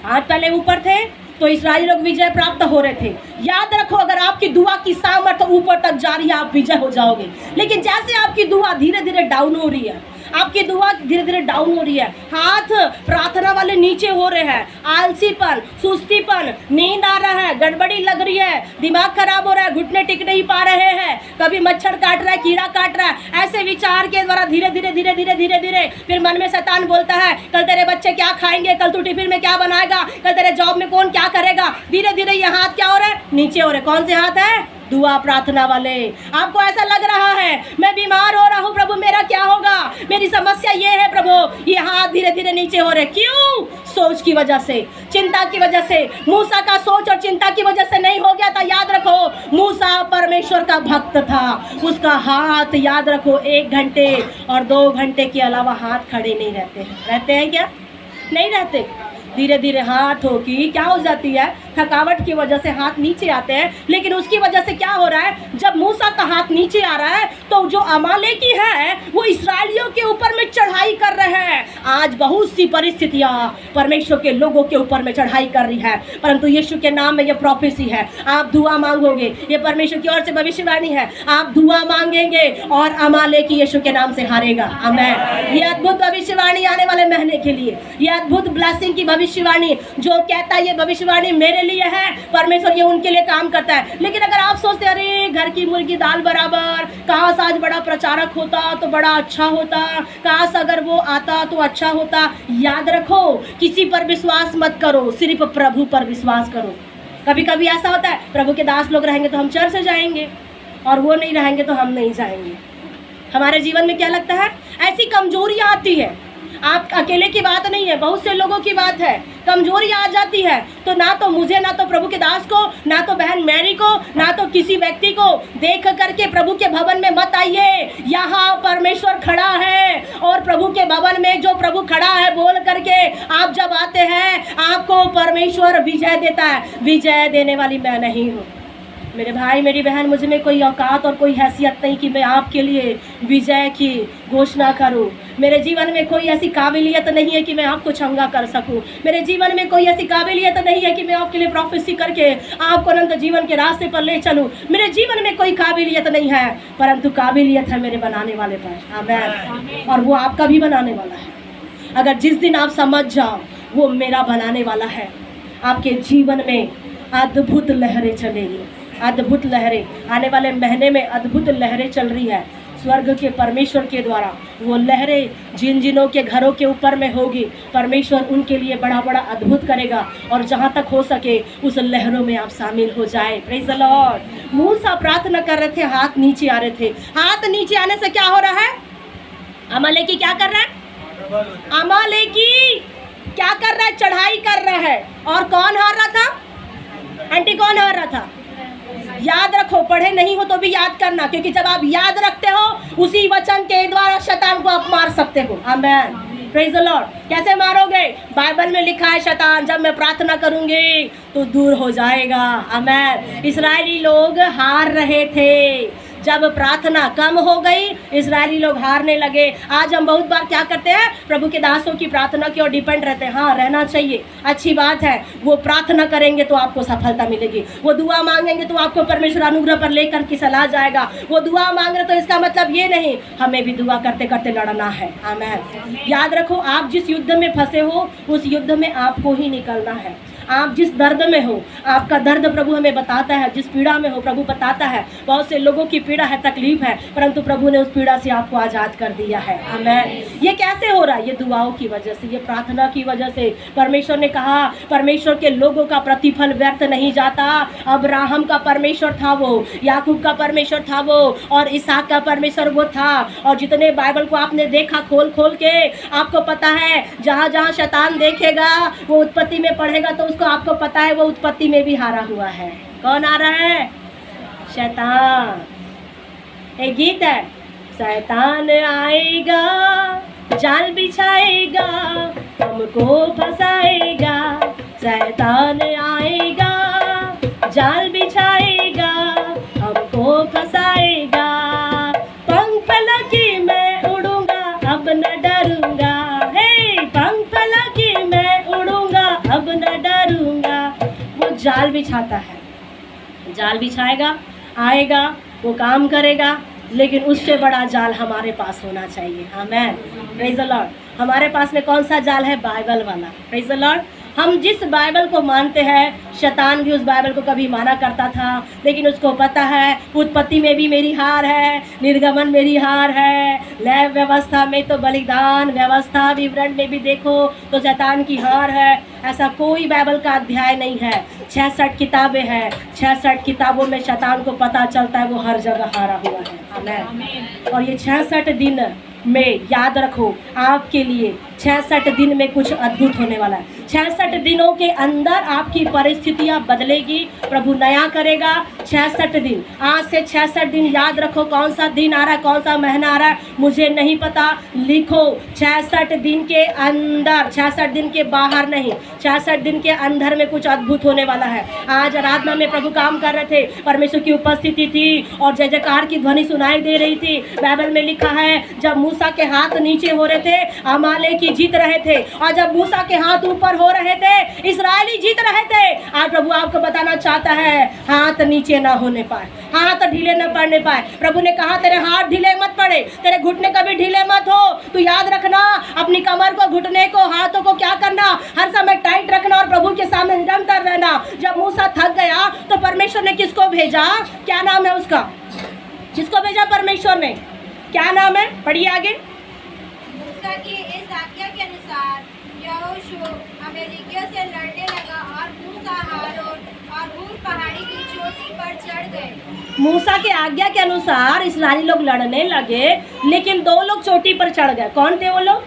हाथ पहले ऊपर थे तो इस्राएली लोग विजय प्राप्त हो रहे थे। याद रखो, अगर आपकी दुआ की सामर्थ्य ऊपर तक जा रही है, आप विजय हो जाओगे। लेकिन जैसे आपकी दुआ धीरे धीरे डाउन हो रही है, आपकी दुआ धीरे धीरे डाउन हो रही है, हाथ प्रार्थना वाले नीचे हो रहे हैं, आलसीपन, सुस्तीपन, नींद आ रहा है, गड़बड़ी लग रही है, दिमाग खराब हो रहा है, घुटने टिक नहीं पा रहे हैं, कभी मच्छर काट रहा है, कीड़ा काट रहा है, ऐसे विचार के द्वारा धीरे धीरे फिर मन में शैतान बोलता है, कल तेरे बच्चे क्या खाएंगे, कल तू टिफिन में क्या बनाएगा, कल तेरे जॉब में कौन क्या करेगा। धीरे धीरे ये हाथ क्या हो रहे हैं, नीचे हो रहे। कौन से हाथ है? दुआ प्रार्थना वाले। आपको ऐसा लग रहा है मैं बीमार हो रहा हूँ प्रभु, मेरा क्या होगा, मेरी समस्या ये है प्रभु, ये हाथ धीरे धीरे नीचे हो रहे। क्यों? सोच की वजह से, चिंता की वजह से। मूसा का सोच और चिंता की वजह से नहीं हो गया था। याद रखो, मूसा परमेश्वर का भक्त था, उसका हाथ याद रखो 1 घंटे और 2 घंटे के अलावा हाथ खड़े नहीं रहते हैं क्या? नहीं रहते। धीरे धीरे हाथों की क्या हो जाती है, थकावट की वजह से हाथ नीचे आते हैं। लेकिन उसकी वजह से क्या हो रहा है, जब मूसा का हाथ नीचे आ रहा है तो जो अमालेकी है वो इसराइलियों के ऊपर में चढ़ाई कर रहे हैं। आज बहुत सी परिस्थितियां परमेश्वर के लोगों के ऊपर में चढ़ाई कर रही है, परंतु यीशु के नाम में ये प्रोफेसी है। आप दुआ मांगोगे, ये परमेश्वर की ओर से भविष्यवाणी है, आप दुआ मांगेंगे और अमालेकी यीशु के नाम से हारेगा। आमेन। ये अद्भुत भविष्यवाणी आने वाले महीने के लिए, ये अद्भुत ब्लेसिंग की भविष्यवाणी जो कहता है, ये भविष्यवाणी मेरे जिनके लिए है परमेश्वर ये उनके लिए काम करता है। लेकिन अगर आप सोचते अरे घर की मुर्गी दाल बराबर, काश आज बड़ा प्रचारक होता तो बड़ा अच्छा होता, काश अगर वो आता तो अच्छा होता, याद रखो किसी पर विश्वास मत करो, सिर्फ प्रभु पर विश्वास करो। कभी कभी ऐसा होता है प्रभु के दास लोग रहेंगे तो हम चर्च से जाएंगे और वो नहीं रहेंगे तो हम नहीं जाएंगे। हमारे जीवन में क्या लगता है ऐसी कमजोरी आती है, आप अकेले की बात नहीं है, बहुत से लोगों की बात है, कमजोरी आ जाती है तो ना तो मुझे, ना तो प्रभु के दास को, ना तो बहन मैरी को, ना तो किसी व्यक्ति को देख करके प्रभु के भवन में मत आइए। यहाँ परमेश्वर खड़ा है और प्रभु के भवन में जो प्रभु खड़ा है बोल करके आप जब आते हैं आपको परमेश्वर विजय देता है। विजय देने वाली मैं नहीं हूँ मेरे भाई मेरी बहन, मुझ में कोई औकात और कोई हैसियत नहीं कि मैं आपके लिए विजय की घोषणा करूं। मेरे जीवन में कोई ऐसी काबिलियत नहीं है कि मैं आपको चंगा कर सकूं। मेरे जीवन में कोई ऐसी काबिलियत नहीं है कि मैं आपके लिए प्रोफेसी करके आपको अनंत जीवन के रास्ते पर ले चलूं। मेरे जीवन में कोई काबिलियत नहीं है, परंतु काबिलियत है मेरे बनाने वाले पर। आमीन। और वो आपका भी बनाने वाला है। अगर जिस दिन आप समझ जाओ वो मेरा बनाने वाला है, आपके जीवन में अद्भुत लहरें चलेंगी, अद्भुत लहरें। आने वाले महीने में अद्भुत लहरें चल रही है स्वर्ग के परमेश्वर के द्वारा। वो लहरें जिन जिनों के घरों के ऊपर में होगी परमेश्वर उनके लिए बड़ा बड़ा अद्भुत करेगा। और जहाँ तक हो सके उस लहरों में आप शामिल हो जाए। Praise the Lord. मूसा प्रार्थना कर रहे थे, हाथ नीचे आ रहे थे। हाथ नीचे आने से क्या हो रहा है? अमालेकी क्या कर रहा है? अमालेकी क्या कर रहा है? चढ़ाई कर रहा है। और कौन हार रहा था? आंटी कौन हार रहा था? याद रखो, पढ़े नहीं हो तो भी याद करना, क्योंकि जब आप याद रखते हो उसी वचन के द्वारा शैतान को आप मार सकते हो। आमीन। Praise the Lord. कैसे मारोगे? बाइबल में लिखा है शैतान जब मैं प्रार्थना करूंगी तो दूर हो जाएगा। आमीन। इस्राएली लोग हार रहे थे, जब प्रार्थना कम हो गई इस्राएली लोग हारने लगे। आज हम बहुत बार क्या करते हैं, प्रभु के दासों की प्रार्थना की ओर डिपेंड रहते हैं। हाँ, रहना चाहिए, अच्छी बात है। वो प्रार्थना करेंगे तो आपको सफलता मिलेगी, वो दुआ मांगेंगे तो आपको परमेश्वर अनुग्रह पर लेकर के चला जाएगा। वो दुआ मांग रहे तो इसका मतलब ये नहीं हमें भी दुआ करते करते लड़ना है। आमीन। याद रखो, आप जिस युद्ध में फंसे हो उस युद्ध में आपको ही निकलना है। आप जिस दर्द में हो, आपका दर्द प्रभु हमें बताता है, जिस पीड़ा में हो प्रभु बताता है। बहुत से लोगों की पीड़ा है, तकलीफ है, परंतु प्रभु ने उस पीड़ा से आपको आज़ाद कर दिया है। आमीन। ये कैसे हो रहा है? ये दुआओं की वजह से, ये प्रार्थना की वजह से। परमेश्वर ने कहा परमेश्वर के लोगों का प्रतिफल व्यर्थ नहीं जाता। अब्राहम का परमेश्वर था वो, याकूब का परमेश्वर था वो, और इसहाक का परमेश्वर वो था। और जितने बाइबल को आपने देखा खोल खोल के, आपको पता है जहाँ जहाँ शैतान देखेगा वो उत्पत्ति में पढ़ेगा तो उसको आपको पता है वो उत्पत्ति में भी हारा हुआ है। कौन आ रहा है? शैतान। एक गीत है, शैतान आएगा जाल बिछाएगा हमको फंसाएगा, शैतान आएगा जाल बिछाएगा हमको फंसाएगा। पंख फैलाके मैं उड़ूंगा अब न डरूंगा, हे पंख फैलाके मैं उड़ूंगा अब न डरूंगा। वो जाल बिछाता है, जाल बिछाएगा, आएगा, वो काम करेगा, लेकिन उससे बड़ा जाल हमारे पास होना चाहिए। आमीन। Praise the Lord. हमारे पास में कौन सा जाल है? बाइबल वाला। Praise the Lord. हम जिस बाइबल को मानते हैं, शैतान भी उस बाइबल को कभी माना करता था, लेकिन उसको पता है उत्पत्ति में भी मेरी हार है, निर्गमन मेरी हार है, लय व्यवस्था में तो बलिदान व्यवस्था विवरण में भी देखो तो शैतान की हार है। ऐसा कोई बाइबल का अध्याय नहीं है। 66 किताबें हैं, 66 किताबों में शैतान को पता चलता है वो हर जगह हारा हुआ है। आमीन। और ये 66 दिन में याद रखो आपके लिए 66 दिन में कुछ अद्भुत होने वाला है। 66 दिनों के अंदर आपकी परिस्थितियां बदलेगी, प्रभु नया करेगा। 66 दिन, आज से 66 दिन याद रखो। कौन सा दिन आ रहा है, कौन सा महीना आ रहा है मुझे नहीं पता, लिखो 66 दिन के अंदर, 66 दिन के बाहर नहीं, 66 दिन के अंदर में कुछ अद्भुत होने वाला है। आज आराधना में प्रभु काम कर रहे थे, परमेश्वर की उपस्थिति थी और जय जयकार की ध्वनि सुनाई दे रही थी। बाइबल में लिखा है जब मूसा के हाथ नीचे हो रहे थे, अमालेकी जीत रहे थे, और जब मूसा के हाथ ऊपर हो रहे थे इस्राएली जीत रहे थे। आज प्रभु आपको बताना चाहता है हाथ नीचे ना होने पाए, हाथ ढीले न पड़ने पाए। प्रभु ने कहा तेरे हाथ ढीले मत पड़े, तेरे घुटने कभी ढीले मत हो। तो याद रखना अपनी कमर को, घुटने को, हाथों को क्या करना, हर समय टाइट रखना और प्रभु के सामने निरंतर रहना। जब मूसा थक गया तो परमेश्वर ने किसको भेजा? क्या नाम है उसका? किसको भेजा परमेश्वर ने? क्या नाम है? पढ़िए आगे। मूसा की इस आज्ञा के अनुसार यहोशू अमालेकियों से लड़ने लगा और मूसा, हारून और हूर पहाड़ी की चोटी पर चढ़ गए। मूसा के आज्ञा के अनुसार इस्राएली लोग लड़ने लगे, लेकिन दो लोग चोटी पर चढ़ गए। कौन थे वो लोग?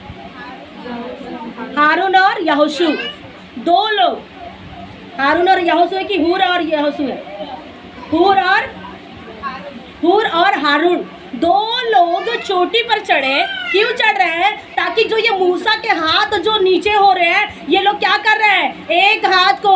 हारून और यहोशू। दो लोग, हारून और यहोशू है कि हूर और यहोशू है? हूर और हारून दो लोग चोटी पर चढ़े। क्यों चढ़ रहे हैं? ताकि जो ये मूसा के हाथ जो नीचे हो रहे हैं, ये लोग क्या कर रहे हैं? एक हाथ को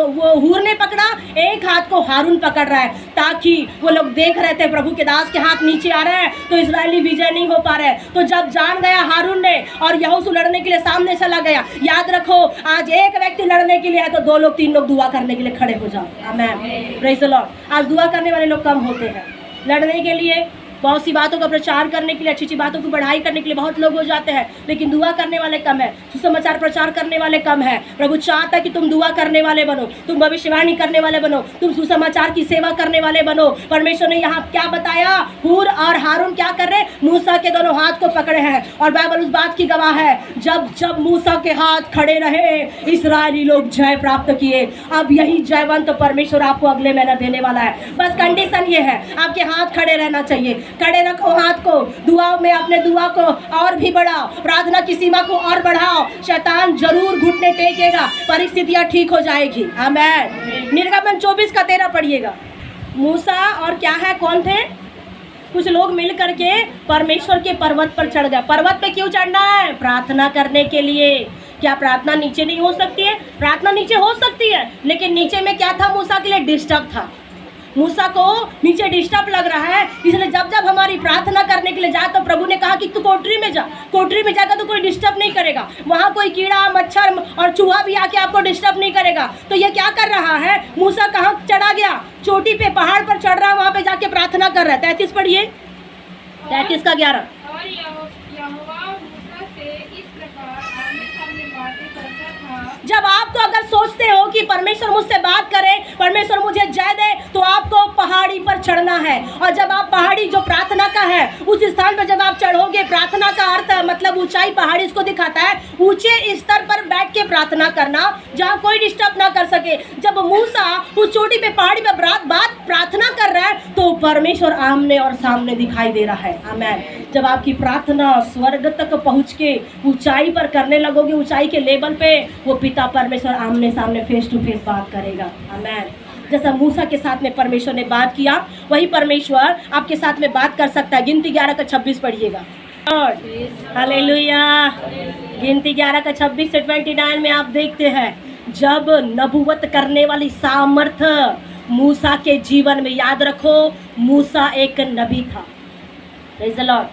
वो हूर ने पकड़ा, एक हाथ को हारून पकड़ रहा है, ताकि वो लोग देख रहे थे प्रभु के दास के हाथ नीचे आ रहे हैं तो इजरायली विजय नहीं हो पा रहे। तो जब जान गया हारून ने और यहोशू लड़ने के लिए सामने चला गया। याद रखो आज एक व्यक्ति लड़ने के लिए है तो दो लोग, तीन लोग दुआ करने के लिए खड़े हो जाओ। आमीन, प्रेज़ द लॉर्ड। आज दुआ करने वाले लोग कम होते हैं, लड़ने के लिए, बहुत सी बातों का प्रचार करने के लिए, अच्छी अच्छी बातों की बढ़ाई करने के लिए बहुत लोग हो जाते हैं, लेकिन दुआ करने वाले कम है, सुसमाचार प्रचार करने वाले कम है। प्रभु चाहता है कि तुम दुआ करने वाले बनो, तुम भविष्यवाणी करने वाले बनो, तुम सुसमाचार की सेवा करने वाले बनो। परमेश्वर ने यहाँ क्या बताया? हूर और हारून क्या कर रहे? मूसा के दोनों हाथ को पकड़े हैं, और बाइबल उस बात की गवाह है, जब जब मूसा के हाथ खड़े रहे इस्राएली लोग जय प्राप्त किए। अब यही जयवंत परमेश्वर आपको अगले महीना देने वाला है। बस कंडीशन ये है, आपके हाथ खड़े रहना चाहिए। खड़े रखो हाथ को, दुआ में अपने दुआ को और भी बढ़ाओ, प्रार्थना की सीमा को और बढ़ाओ। शैतान जरूर घुटने टेकेगा, परिस्थितियां ठीक हो जाएगी। आमीन। निर्गमन 24 का 13 पढ़िएगा। मूसा और क्या है, कौन थे? कुछ लोग मिल करके परमेश्वर के पर्वत पर चढ़ गए। पर्वत पे क्यों चढ़ना है? प्रार्थना करने के लिए। क्या प्रार्थना नीचे नहीं हो सकती है? प्रार्थना नीचे हो सकती है, लेकिन नीचे में क्या था? मूसा के लिए डिस्टर्ब था। मूसा को नीचे डिस्टर्ब लग रहा है, इसलिए जब जब हमारी प्रार्थना करने के लिए जाए तो प्रभु ने कहा कि तू कोठरी में जा। कोठरी में जाकर तो कोई डिस्टर्ब नहीं करेगा, वहाँ कोई कीड़ा, मच्छर और चूहा भी आके आपको डिस्टर्ब नहीं करेगा। तो ये क्या कर रहा है? मूसा कहाँ चढ़ा गया? चोटी पे, पहाड़ पर चढ़ रहा है, वहाँ पे जाके प्रार्थना कर रहा है। 33 पढ़िए, 33 का 11। और यहोवा मूसा से इस प्रकार आमने-सामने बातें करता था। जब आपको अगर सोचते हो कि परमेश्वर मुझसे बात करे, परमेश्वर मुझे जय दे, तो आपको पहाड़ी पर चढ़ना है। और जब आप पहाड़ी जो प्रार्थना का है उस स्थान पर जब आप चढ़ोगे, प्रार्थना का अर्थ मतलब ऊंचाई, पहाड़ी इसको दिखाता है ऊंचे स्तर पर बैठ के प्रार्थना करना जहाँ कोई डिस्टर्ब ना कर सके। जब मूसा उस चोटी पे, पहाड़ी पे प्रार्थना कर रहा है तो परमेश्वर आमने और सामने दिखाई दे रहा है। आमीन। जब आपकी प्रार्थना स्वर्ग तक पहुँच के ऊंचाई पर करने लगोगे, ऊंचाई के लेवल पे, वो पिता परमेश्वर आमने सामने फेस टू फेस बात करेगा। आमीन। जैसा मूसा के साथ में परमेश्वर ने बात किया, वही परमेश्वर आपके साथ में बात कर सकता है। गिनती 11 का 26 पढ़िएगा। हालेलुया। गिनती 11 का 26 से 29 में आप देखते हैं जब नबूवत करने वाली सामर्थ मूसा के जीवन में, याद रखो मूसा एक नबी था। Praise the Lord.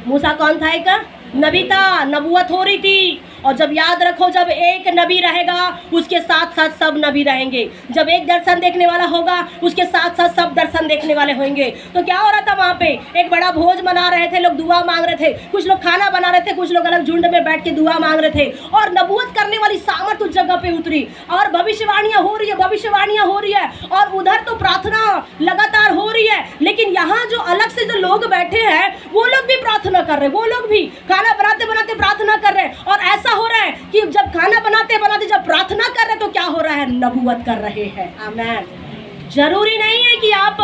मूसा कौन था? एक नबी था, नबूवत हो रही थी। और जब याद रखो, जब एक नबी रहेगा उसके साथ साथ सब नबी रहेंगे। जब एक दर्शन देखने वाला होगा उसके साथ साथ सब दर्शन देखने वाले होंगे। तो क्या हो रहा था वहाँ पे? एक बड़ा भोज मना रहे थे, लोग दुआ मांग रहे थे, कुछ लोग खाना बना रहे थे, कुछ लोग अलग झुंड में बैठ के दुआ मांग रहे थे। और नबूवत करने वाली सामर्थ उस जगह पे उतरी और भविष्यवाणियाँ हो रही है, भविष्यवाणियाँ हो रही है, और उधर तो प्रार्थना लगातार हो रही है। लेकिन यहाँ जो अलग से जो लोग बैठे हैं वो लोग भी प्रार्थना कर रहे हैं, वो लोग भी खाना बनाते बनाते प्रार्थना कर रहे हैं। और ऐसा हो रहा है कि जब खाना बनाते बनाते जब प्रार्थना कर रहे हैं तो क्या हो रहा है? नबूवत कर रहे हैं। आमीन। जरूरी नहीं है कि आप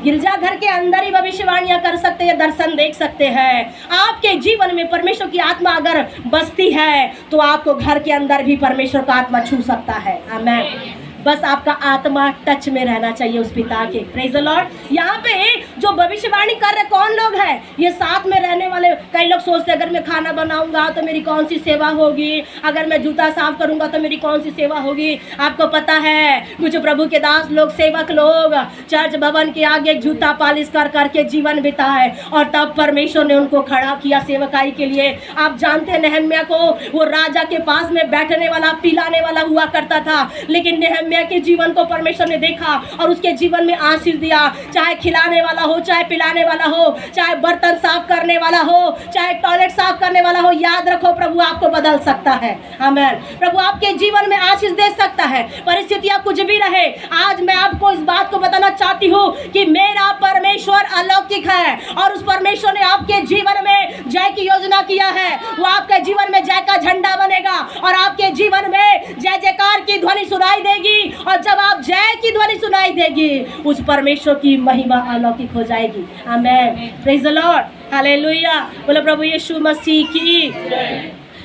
गिरजाघर के अंदर ही भविष्यवाणियां कर सकते हैं, दर्शन देख सकते हैं। आपके जीवन में परमेश्वर की आत्मा अगर बसती है तो आपको घर के अंदर भी परमेश्वर का आत्मा छू सकता है। आमीन। बस आपका आत्मा टच में रहना चाहिए उस पिता के। Praise the Lord. यहाँ पे जो भविष्यवाणी कर रहे कौन लोग हैं? ये साथ में रहने वाले। कई लोग सोचते हैं अगर मैं खाना बनाऊंगा तो मेरी कौन सी सेवा होगी, अगर मैं जूता साफ करूंगा तो मेरी कौन सी सेवा होगी। आपको पता है कुछ प्रभु के दास लोग, सेवक लोग चर्च भवन के आगे जूता पालिश कर करके जीवन बिताए और तब परमेश्वर ने उनको खड़ा किया सेवकाई के लिए। आप जानते हैं नेहम्याह को, वो राजा के पास में बैठने वाला, पिलाने वाला हुआ करता था, लेकिन नेहम्याह के जीवन को परमेश्वर ने देखा और उसके जीवन में आशीष दिया। चाहे खिलाने वाला हो, चाहे पिलाने वाला हो, चाहे बर्तन साफ करने वाला हो, चाहे टॉयलेट साफ करने वाला हो, याद रखो प्रभु आपको बदल सकता है। आमीन। प्रभु आपके जीवन में आशीष दे सकता है, परिस्थितियां कुछ भी रहे। आज मैं आपको इस बात को बताना चाहती हूँ कि मेरा परमेश्वर अलौकिक है और उस परमेश्वर ने आपके जीवन में जय की योजना किया है। वो आपके जीवन में जय का झंडा बनेगा और आपके जीवन में जय जयकार की ध्वनि सुनाई देगी। और जब आप जय की ध्वनि सुनाई देगी, उस परमेश्वर की महिमा अलौकिक हो जाएगी। आमीन। Praise the Lord, hallelujah. बोलो प्रभु यीशु मसीह की।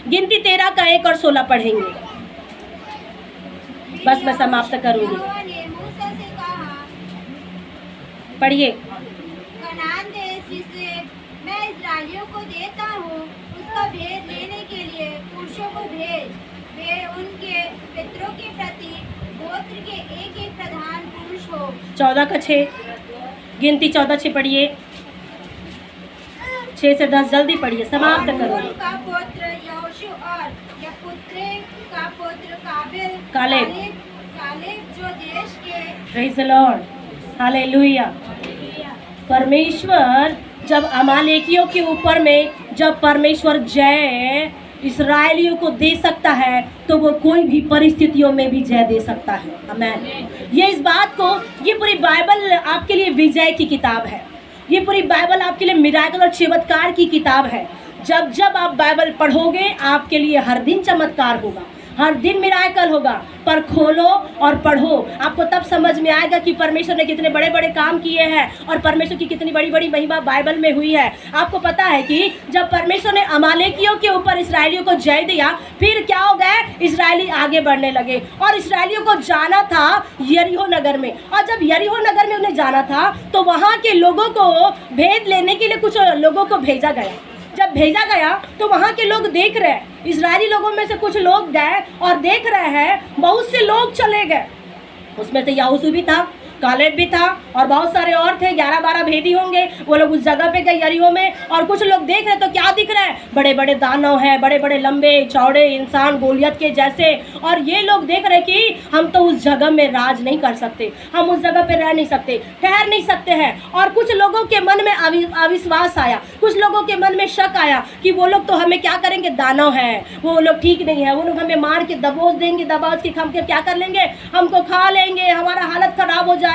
गिनती 13 का 1 और 16 पढ़ेंगे, बस मैं समाप्त करूंगी। यहोवा ने मूसा से कहा, पढ़िए। कनान देश जिसे मैं इस्राएलियों को देता हूँ, उसका भेद लेने के लिए पुरुषों को भेज। वे उनके पितरों के प्रति गोत्र के एक एक प्रधान पुरुष हो। 14 का 6, गिनती 14:6 पढ़िए। 6 से 10 जल्दी पढ़िए, समाप्त करो। नून का पुत्र यहोशू और यपुत्रे का पुत्र कालेब जो देश के। Praise the Lord, hallelujah. परमेश्वर जब अमालेकियों के ऊपर में जब परमेश्वर जय इस्राएलियों को दे सकता है तो वो कोई भी परिस्थितियों में भी जय दे सकता है। आमीन। ये इस बात को, ये पूरी बाइबल आपके लिए विजय की किताब है। ये पूरी बाइबल आपके लिए मिराकल और चमत्कार की किताब है। जब जब आप बाइबल पढ़ोगे आपके लिए हर दिन चमत्कार होगा, हर दिन मिराकल होगा। पर खोलो और पढ़ो, आपको तब समझ में आएगा कि परमेश्वर ने कितने बड़े बड़े काम किए हैं और परमेश्वर की कितनी बड़ी बड़ी महिमा बाइबल में हुई है। आपको पता है कि जब परमेश्वर ने अमालेकियों के ऊपर इस्राएलियों को जय दिया, फिर क्या हो गया, इस्राएली आगे बढ़ने लगे और इस्राएलियों को जाना था यरीहो नगर में। और जब यरीहो नगर में उन्हें जाना था तो वहाँ के लोगों को भेद लेने के लिए कुछ लोगों को भेजा गया। जब भेजा गया तो वहाँ के लोग देख रहे हैं, इजरायली लोगों में से कुछ लोग गए और देख रहे हैं, बहुत से लोग चले गए। उसमें से यहोशू भी था, कालेब भी था और बहुत सारे और थे, 11-12 भेदी होंगे। वो लोग उस जगह पे गए यरीहो में और कुछ लोग देख रहे तो क्या दिख रहा है, बड़े बड़े दानव हैं, बड़े बड़े लंबे चौड़े इंसान गोलियत के जैसे। और ये लोग देख रहे कि हम तो उस जगह में राज नहीं कर सकते, हम उस जगह पे रह नहीं सकते, ठहर नहीं सकते हैं। और कुछ लोगों के मन में अविश्वास आया, कुछ लोगों के मन में शक आया कि वो लोग तो हमें क्या करेंगे, दानव हैं, वो लोग ठीक नहीं है, वो लोग हमें मार के दबोच देंगे, दबोच के हम क्या कर लेंगे, हमको खा लेंगे, हमारा हालत खराब हो जाएगा।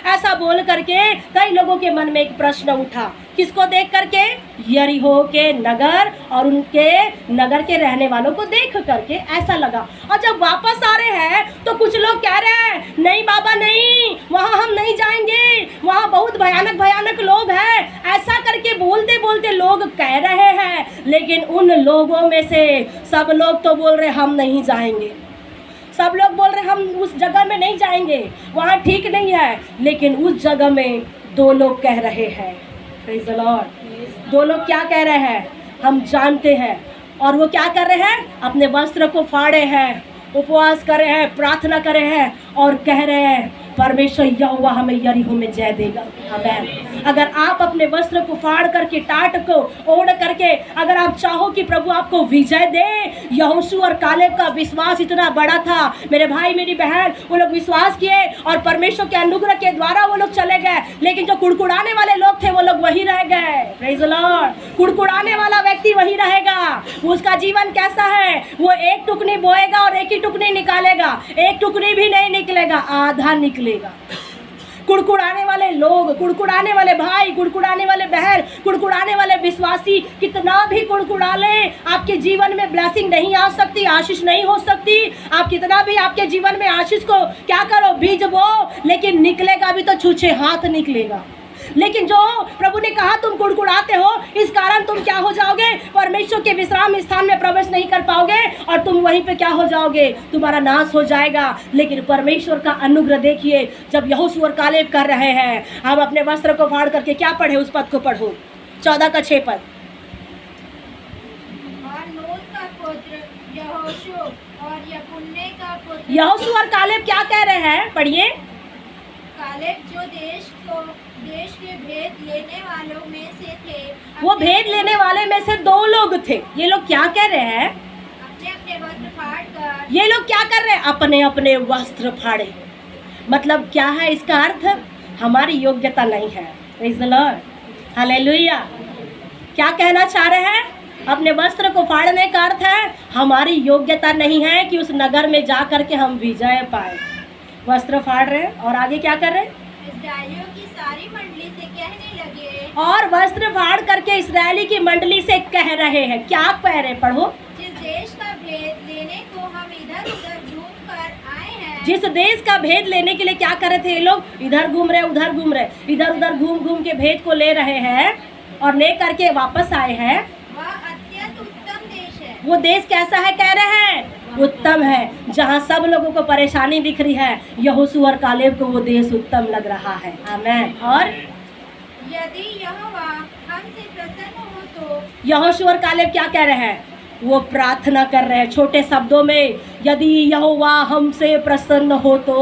ऐसा बोल करके कई लोगों के मन में एक प्रश्न उठा। किसको देख करके, यरीहो के नगर और उनके नगर के रहने वालों को देख करके ऐसा लगा। और जब वापस आ रहे हैं तो कुछ लोग कह रहे हैं, नहीं बाबा नहीं, वहाँ हम नहीं जाएंगे, वहाँ बहुत भयानक भयानक लोग हैं। ऐसा करके बोलते बोलते लोग कह रहे हैं, लेकिन उन लोगों में से सब लोग तो बोल रहे हम नहीं जाएंगे, सब लोग बोल रहे हम उस जगह में नहीं जाएंगे, वहाँ ठीक नहीं है। लेकिन उस जगह में 2 लोग कह रहे हैं, प्रेज़ द लॉर्ड। 2 लोग क्या कह रहे हैं हम जानते हैं, और वो क्या कर रहे हैं, अपने वस्त्र को फाड़े हैं, उपवास कर रहे हैं, प्रार्थना कर रहे हैं और कह रहे हैं परमेश्वर यहोवा हमें यरीहो में जय देगा। आमीन। अगर आप अपने वस्त्र को फाड़ करके, टाट को ओढ़ करके अगर आप चाहो कि प्रभु आपको विजय दे, यहोशू और कालेब का विश्वास इतना बड़ा था, मेरे भाई मेरी बहन, वो लोग विश्वास किए और परमेश्वर के अनुग्रह के द्वारा वो लोग चले गए। लेकिन जो कुड़कुड़ाने वाले लोग थे वो लोग वही रह गए। Praise the Lord. कुड़कुड़ाने वाला व्यक्ति वही रहेगा। उसका जीवन कैसा है, वो एक टुकनी बोएगा और एक ही टुकनी निकालेगा, एक टुकनी भी नहीं निकलेगा, आधा निकलेगा। कुड़कुड़ाने वाले लोग, कुड़कुड़ाने वाले भाई, कुड़कुड़ाने वाले बहन, कुड़कुड़ाने वाले विश्वासी कितना भी कुड़कुड़ा ले, आपके जीवन में ब्लेसिंग नहीं आ सकती, आशीष नहीं हो सकती। आप कितना भी आपके जीवन में आशीष को क्या करो, बीज बो, लेकिन निकलेगा भी तो छूछे हाथ निकलेगा। लेकिन जो प्रभु ने कहा तुम कुड़कुड़ाते हो, इस कारण तुम क्या हो जाओगे, परमेश्वर के विश्राम स्थान में प्रवेश नहीं कर पाओगे और तुम वहीं पे क्या हो जाओगे, तुम्हारा नाश हो जाएगा। लेकिन परमेश्वर का अनुग्रह देखिए, जब यहोशू और कालेब कर रहे हैं, हम अपने वस्त्र को फाड़ करके क्या पढ़े, उस पद को पढ़ो, 14 का 6 पद। और नून का पुत्र यहोशू और यपुन्ने का पुत्र यहोशू और कालेब क्या कह रहे हैं, पढ़िए। कालेब जो देश के भेद लेने वालों में से थे, वो भेद लेने वाले में से 2 लोग थे। ये लोग क्या कह रहे हैं, अपने अपने वस्त्र फाड़ कर, ये लोग क्या कर रहे हैं, अपने अपने वस्त्र फाड़े। मतलब क्या है इसका अर्थ, हमारी योग्यता नहीं है। Praise the Lord, hallelujah. क्या कहना चाह रहे हैं, अपने वस्त्र को फाड़ने का अर्थ है हमारी योग्यता नहीं है कि उस नगर में जा कर के हम विजय पाए। वस्त्र फाड़ रहे हैं और आगे क्या कर रहे हैं, इस्राएलियों की सारी मंडली से कहने लगे, और वस्त्र फाड़ करके इस्राएली की मंडली से कह रहे हैं, क्या कह रहे हैं, पढ़ो। जिस देश का भेद लेने को हम इधर उधर घूम कर आए हैं, जिस देश का भेद लेने के लिए क्या कर रहे थे ये लोग, इधर घूम रहे उधर घूम रहे, इधर उधर घूम घूम के भेद को ले रहे हैं और ले करके वापस आए हैं। वह अत्यंत उत्तम देश है। वो देश कैसा है, कह रहे हैं उत्तम है। जहाँ सब लोगों को परेशानी दिख रही है, यहोशू और कालेब को वो देश उत्तम लग रहा है। आमीन। और यदि यहोवा हमसे प्रसन्न हो तो, यहोशू और कालेब क्या कह रहे हैं, वो प्रार्थना कर रहे हैं छोटे शब्दों में, यदि यहोवा हमसे प्रसन्न हो तो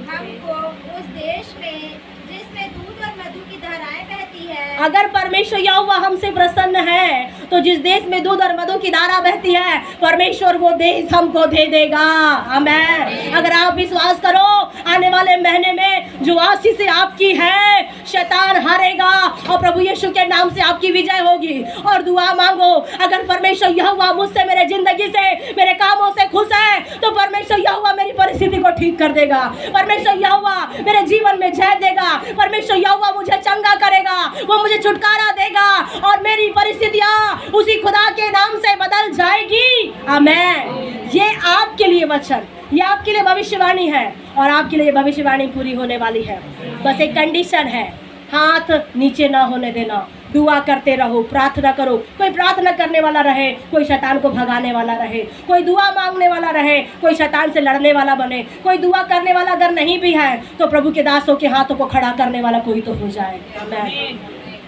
हमको उस देश में जिसमें दूध और मधु की धाराएं बहती है, अगर परमेश्वर यहोवा हमसे प्रसन्न है तो जिस देश में दूध और मधु की धारा बहती है, परमेश्वर वो देश हमको दे देगा। आमीन। अगर आप विश्वास करो, आने वाले महीने में जो आशीष आपकी है, शैतान हारेगा और प्रभु यीशु के नाम से आपकी विजय होगी। और दुआ मांगो, अगर परमेश्वर यहोवा मुझसे, मेरे जिंदगी से, मेरे कामों से खुश है तो परमेश्वर यहोवा मेरी परिस्थिति को ठीक कर देगा। परमेश्वर यहोवा मेरे जीवन में जय देगा। परमेश्वर यहोवा मुझे चंगा करेगा, वो मुझे छुटकारा देगा और मेरी परिस्थितियां उसी खुदा के नाम से बदल जाएगी। आमीन। ये आपके लिए वचन, ये आपके लिए भविष्यवाणी है और आपके लिए भविष्यवाणी पूरी होने वाली है। बस एक कंडीशन है, हाथ नीचे ना होने देना, दुआ करते रहो, प्रार्थना करो। कोई प्रार्थना करने वाला रहे, कोई शैतान को भगाने वाला रहे, कोई दुआ मांगने वाला रहे, कोई शैतान से लड़ने वाला बने। कोई दुआ करने वाला अगर नहीं भी है तो प्रभु के दासों के हाथों को खड़ा करने वाला कोई तो हो जाए। आमीन।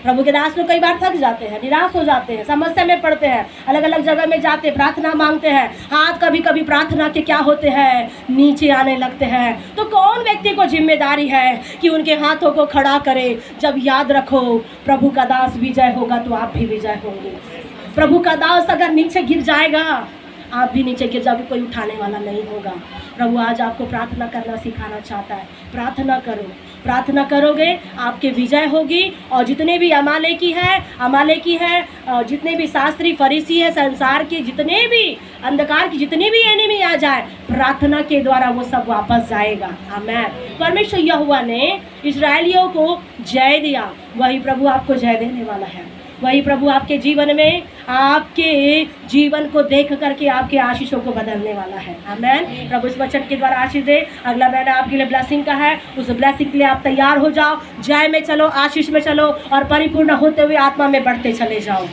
प्रभु के दास लोग कई बार थक जाते हैं, निराश हो जाते हैं, समस्या में पड़ते हैं, अलग अलग जगह में जाते, प्रार्थना मांगते हैं, हाथ कभी कभी प्रार्थना के क्या होते हैं, नीचे आने लगते हैं। तो कौन व्यक्ति को जिम्मेदारी है कि उनके हाथों को खड़ा करे। जब याद रखो, प्रभु का दास विजय होगा तो आप भी विजय होंगे। प्रभु का दास अगर नीचे गिर जाएगा, आप भी नीचे गिर जाओगे, कोई उठाने वाला नहीं होगा। प्रभु आज आपको प्रार्थना करना सिखाना चाहता है। प्रार्थना करो, प्रार्थना करोगे आपके विजय होगी। और जितने भी अमालेकी है, जितने भी शास्त्री फरीसी है, संसार के जितने भी अंधकार की जितने भी एनिमी आ जाए, प्रार्थना के द्वारा वो सब वापस जाएगा। आमीन। परमेश्वर यहोवा ने इस्राएलियों को जय दिया, वही प्रभु आपको जय देने वाला है। वही प्रभु आपके जीवन में, आपके जीवन को देख करके आपके आशीषों को बदलने वाला है। आमीन। प्रभु इस वचन के द्वारा आशीष दे। अगला महीना आपके लिए ब्लेसिंग का है, उस ब्लेसिंग के लिए आप तैयार हो जाओ, जय में चलो, आशीष में चलो और परिपूर्ण होते हुए आत्मा में बढ़ते चले जाओ।